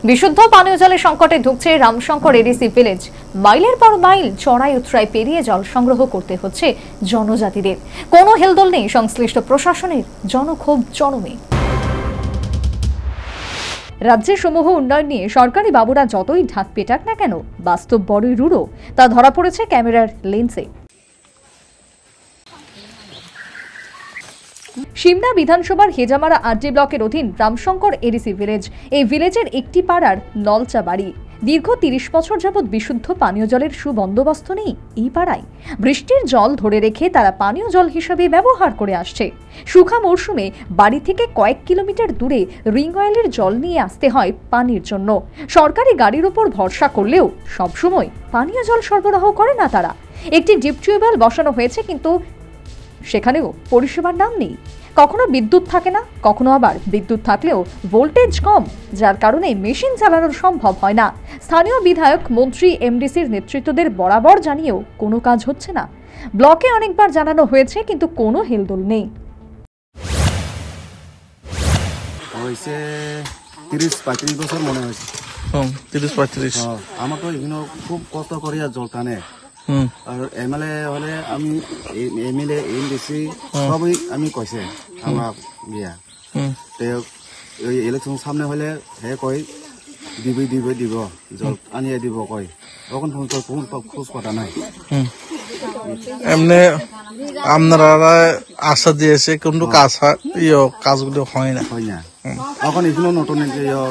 বিশুদ্ধ পানীয় জলের সংকটে ঢুকছে রামশঙ্কর এডিসি ভিলেজ। মাইলের পর মাইল চড়াই উতরাই পেরিয়ে জল সংগ্রহ করতে হচ্ছে জনজাতিদের। কোনো হেলদোল নেই সংশ্লিষ্ট প্রশাসনের, জনক্ষোভ জনমে। রাজ্যের সমূহ উন্নয়ন নিয়ে সরকারি বাবুরা যতই ঢাক পেটাক না কেন, বাস্তব বড়ই রূঢ় তা ধরা পড়েছে ক্যামেরার লেন্সে। সিমনা বিধানসভার হেজামারা আরডি ব্লকের অধীন রামশঙ্কর এডিসি ভিলেজ। এই ভিলেজের একটি পাড়ার নলচা বাড়ি। দীর্ঘ ৩০ বছর যাবৎ বিশুদ্ধ পানীয় জলের সুবন্দোবস্ত নেই এই পাড়ায়। বৃষ্টির জল ধরে রেখে তারা পানীয় জল হিসেবে ব্যবহার করে আসছে। শুখা মৌসুমে বাড়ি থেকে কয়েক কিলোমিটার দূরে রিং অয়েলের জল নিয়ে আসতে হয় পানির জন্য। সরকারি গাড়ির উপর ভরসা করলেও সবসময় পানীয় জল সরবরাহ করে না তারা। একটি ডিপ টিউবওয়েল বসানো হয়েছে, কিন্তু সেখানেও পরিষেবার নাম নেই। কখনো বিদ্যুৎ থাকে না, কখনো আবার বিদ্যুৎ থাকলেও ভোল্টেজ কম, যার কারণে মেশিন চালানো সম্ভব হয় না। স্থানীয় বিধায়ক, মন্ত্রী, এমডিসির নেতৃত্বদের বরাবর জানিয়েও কোনো কাজ হচ্ছে না। ব্লকে অনেকবার জানানো হয়েছে, কিন্তু কোনো হেলদোল নেই। 30-35 বছর মনে হয়েছে। 30-35 আমাকে এখানে খুব কষ্ট করিয়া জল টানে। আর এমএলএ হলে আমি এমএলএ এমডিসি সবই আমি কইছে আমার বিয়া ওই ইলেকশন সামনে হলে হে কয় দিব জল আনিয়ে দিব কয়, তখন কোন খোঁজ কথা নাই। এমনি আপনারা আশা দিয়েছে কিন্তু কাজগুলো হয় না। এখন এখানে নতুন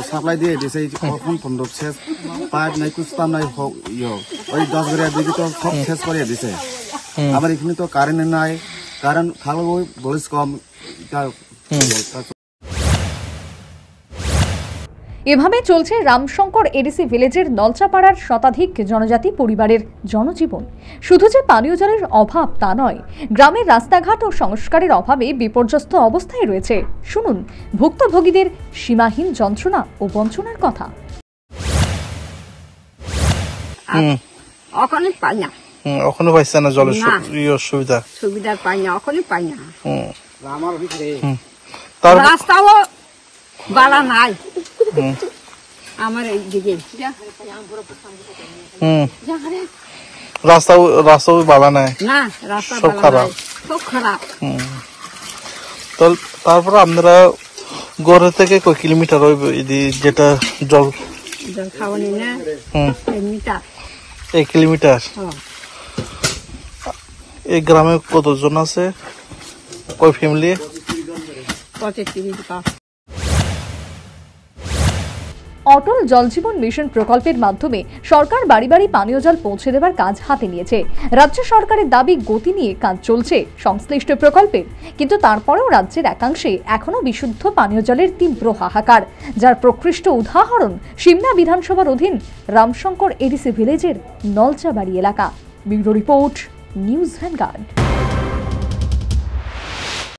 সাপ্লাই দিয়ে দিয়েছে, কখন 15 শেষ পাইপ নাই, কুস্তাম নাই, ওই 10 গড়িয়া দিদি তো সব শেষ করে দিছে। আবার এখানে তো কারেন্ট নাই, কারেন্ট খালো বলিস কম। এভাবে চলছে রামশঙ্কর এডিসি ভিলেজের নলচাপাড়ার শতাধিক জনজাতি পরিবারের জনজীবন। শুধু যে পানীয় জলের অভাব তা নয়, গ্রামের রাস্তাঘাট ও সংস্কারের অভাবে বিপর্যস্ত অবস্থায় রয়েছে। শুনুন ভুক্তভোগীদের সীমাহীন যন্ত্রণা ও বঞ্চনার কথা। ওখানে পাইছে না জলের সুবিধা পাই না, ওখানে পাই না। রাস্তাও বালা নাই আমার এইদিকে, রাস্তাও বালা নাই না, রাস্তা সব খারাপ, সব খারাপ। তারপরে আপনারা গড়ে থেকে কয় কিলোমিটার ওই যেটা জল খাওয়ানি না, 1 কিলোমিটার। এই গ্রামে কতজন আছে, কয় ফ্যামিলি? 35। অটল জল জীবন মিশন প্রকল্পের মাধ্যমে সরকার বাড়ি বাড়ি পানীয় জল পৌঁছে দেওয়ার কাজ হাতে নিয়েছে। রাজ্য সরকারের দাবি গতি নিয়ে কাজ চলছে সংশ্লিষ্ট প্রকল্পের, কিন্তু তারপরেও রাজ্যের একাংশে এখনো বিশুদ্ধ পানীয় জলের তীব্র হাহাকার, যার প্রকৃষ্ট উদাহরণ সিমনা বিধানসভার অধীন রামশঙ্কর এডিসি ভিলেজের নলচাবাড়ি এলাকা। Bureau report, news vanguard.